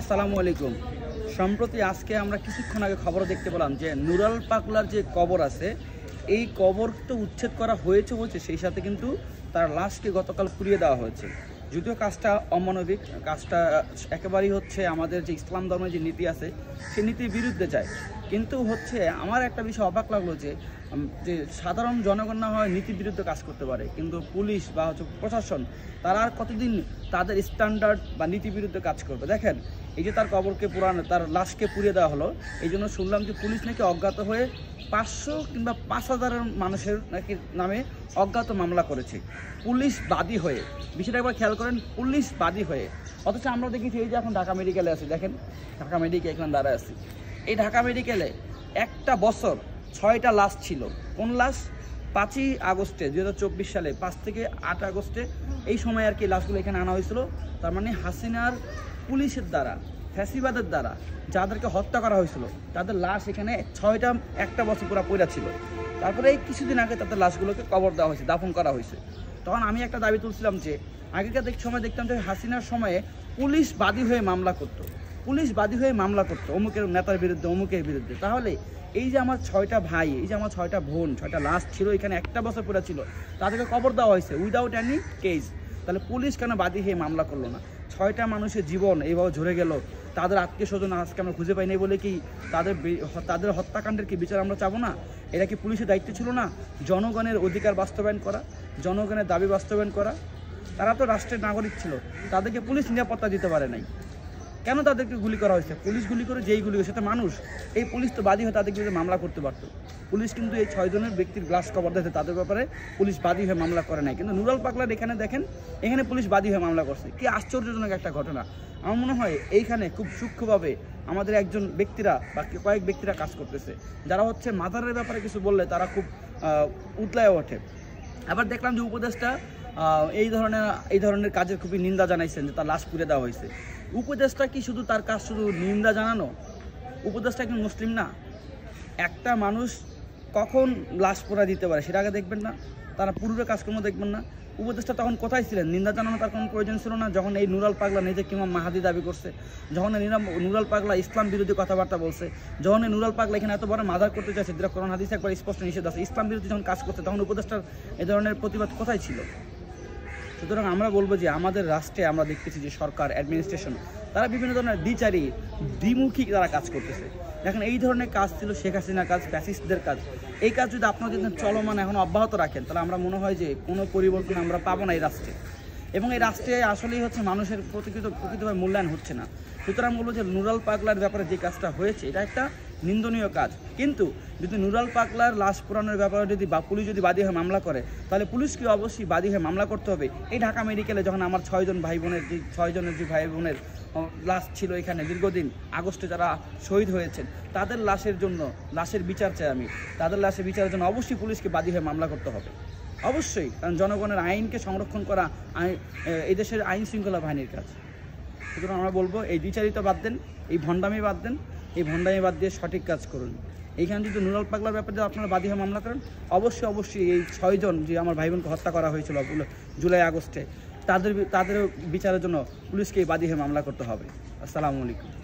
আসসালামু আলাইকুম। সম্প্রতি আজকে আমরা কিছুক্ষণ আগে খবর দেখতে পেলাম যে নুরাল পাগলার যে কবর আছে, এই কবর তো উচ্ছেদ করা হয়েছে সেই সাথে কিন্তু তার লাশকে গতকাল পুড়িয়ে দেওয়া হয়েছে। যদিও কাজটা অমানবিক, কাজটা একেবারেই আমাদের যে ইসলাম ধর্মের যে নীতি আছে সেই নীতির বিরুদ্ধে যায়। কিন্তু আমার একটা বিষয় অবাক লাগলো যে সাধারণ জনগণ না হয় নীতির বিরুদ্ধে কাজ করতে পারে, কিন্তু পুলিশ বা প্রশাসন তারা আর কতদিন তাদের স্ট্যান্ডার্ড বা নীতির বিরুদ্ধে কাজ করবে। দেখেন, এই যে তার কবরকে তার লাশকে পুড়িয়ে দেওয়া হলো, এই জন্য শুনলাম যে পুলিশ নাকি অজ্ঞাত হয়ে 500 কিংবা 5000 মানুষের নাকি নামে অজ্ঞাত মামলা করেছে পুলিশ বাদী হয়ে। বিষয়টা একবার খেয়াল করেন, পুলিশ বাদী হয়ে। অথচ আমরা দেখেছি এই যে এখন ঢাকা মেডিকেলে আছি, দেখেন ঢাকা মেডিকেল এখানে দাঁড়ায় আছি, এই ঢাকা মেডিকেলে একটা বছর 6টা লাশ ছিল। কোন লাশ? 5ই আগস্টে 2024 সালে 5 থেকে 8 আগস্টে এই সময় আর কি লাশগুলো এখানে আনা হয়েছিল। তার মানে হাসিনার পুলিশের দ্বারা, ফ্যাসিবাদের দ্বারা যাদেরকে হত্যা করা হয়েছিল তাদের লাশ এখানে 6টা একটা বছর পুরো পড়া ছিল। তারপরে এই কিছুদিন আগে তাদের লাশগুলোকে কবর দেওয়া হয়েছে, দাফন করা হয়েছে। তখন আমি একটা দাবি তুলছিলাম যে আগেকার সময় দেখতাম যে হাসিনার সময়ে পুলিশ বাদী হয়ে মামলা করতো, পুলিশ বাদী হয়ে মামলা করতো অমুকের নেতার বিরুদ্ধে, অমুকের বিরুদ্ধে। তাহলে এই যে আমার 6টা ভাই, এই যে আমার 6টা বোন, 6টা লাশ ছিল এখানে একটা বছর পরে ছিল, তাদেরকে কবর দেওয়া হয়েছে উইদাউট এনি কেস। তাহলে পুলিশ কেন বাদী হয়ে মামলা করলো না? 6টা মানুষের জীবন এইভাবে ঝরে গেল, তাদের আত্মীয় স্বজন আজকে আমরা খুঁজে পাইনি বলে কি তাদের হত্যাকাণ্ডের কি বিচার আমরা চাবো না? এটা কি পুলিশের দায়িত্ব ছিল না জনগণের অধিকার বাস্তবায়ন করা, জনগণের দাবি বাস্তবায়ন করা? তারা তো রাষ্ট্রের নাগরিক ছিল, তাদেরকে পুলিশ নিরাপত্তা দিতে পারে নাই। কেন তাদেরকে গুলি করা হয়েছে? পুলিশ গুলি করে, যেই গুলি হয়েছে মানুষ, এই পুলিশ তো বাদী হয়ে তাদের বিরুদ্ধে মামলা করতে পারতো। পুলিশ কিন্তু এই 6 জনের ব্যক্তির লাশ কবর দিয়েছে, তাদের ব্যাপারে পুলিশ বাদী হয়ে মামলা করে নাই। কিন্তু নুরাল পাগলার এখানে দেখেন, এখানে পুলিশ বাদী হয়ে মামলা করছে। কি আশ্চর্যজনক একটা ঘটনা! আমার মনে হয় এইখানে খুব সূক্ষ্মভাবে আমাদের একজন ব্যক্তিরা বা কয়েক ব্যক্তিরা কাজ করতেছে, যারা মাজারের ব্যাপারে কিছু বললে তারা খুব উতলায় ওঠে। আবার দেখলাম যে উপদেষ্টা এই ধরনের কাজের খুবই নিন্দা জানাইছেন, যে তার লাশ পুড়ে দেওয়া হয়েছে। উপদেষ্টা কি শুধু তার কাজ শুধু নিন্দা জানানো? উপদেষ্টা কি মুসলিম না? একটা মানুষ কখন লাশ পোড়া দিতে পারে সেটা আগে দেখবেন না? তারা পুরো কাজকর্ম দেখবেন না? উপদেষ্টা তখন কোথায় ছিলেন? নিন্দা জানানো তার কোনো প্রয়োজন ছিল না? যখন এই নুরাল পাগলা নিজেকে ইমাম মাহাদি দাবি করছে, যখন নুরাল পাগলা ইসলাম বিরোধী কথাবার্তা বলছে, যখন এই নুরাল পাগলা এখানে এত বড় মাজার করতে চাইছে, যেটা কোরআন হাদিসে একবার স্পষ্ট নিষেধ আছে, ইসলাম বিরোধী যখন কাজ করছে, তখন উপদেষ্টার এই ধরনের প্রতিবাদ কোথায় ছিল? সুতরাং আমরা বলবো যে আমাদের রাষ্ট্রে আমরা দেখতেছি যে সরকার, অ্যাডমিনিস্ট্রেশন, তারা বিভিন্ন ধরনের দ্বিমুখী তারা কাজ করতেছে। দেখেন, এই ধরনের কাজ ছিল শেখ হাসিনার কাজ, ফ্যাসিস্টদের কাজ। এই কাজ যদি আপনারা যদি চলমান এখন অব্যাহত রাখেন, তাহলে আমরা মনে হয় যে কোনো পরিবর্তন আমরা পাবো না এই রাষ্ট্রে। এবং এই রাষ্ট্রে আসলেই মানুষের প্রকৃতভাবে মূল্যায়ন হচ্ছে না। সুতরাং বলবো যে নুরাল পাগলার ব্যাপারে যে কাজটা হয়েছে এটা একটা নিন্দনীয় কাজ। কিন্তু যদি নুরাল পাগলার লাশ পোড়ানোর ব্যাপারে পুলিশ যদি বাদী হয়ে মামলা করে, তাহলে পুলিশকে অবশ্যই বাদী হয়ে মামলা করতে হবে। এই ঢাকা মেডিকেলে যখন আমার 6 জনের যে ভাই বোনের লাশ ছিল এখানে দীর্ঘদিন, আগস্টে যারা শহীদ হয়েছেন, তাদের লাশের বিচার চাই আমি। তাদের লাশের বিচারের জন্য অবশ্যই পুলিশকে বাদী হয়ে মামলা করতে হবে, অবশ্যই। কারণ জনগণের আইনকে সংরক্ষণ করা এই দেশের আইন শৃঙ্খলা বাহিনীর কাজ। সুতরাং আমরা বলবো এই দ্বিচারিতা বাদ দেন, এই ভণ্ডামি বাদ দেন, এই ভণ্ডামি বাদ দিয়ে সঠিক কাজ করুন। এইখানে যদি নুরাল পাগলার ব্যাপারে আপনারা বাদী হয়ে মামলা করেন, অবশ্যই এই 6 জন যে আমার ভাই বোনকে হত্যা করা হয়েছিল জুলাই আগস্টে, তাদের বিচারের জন্য পুলিশকে বাদী হয়ে মামলা করতে হবে। আসসালামু আলাইকুম।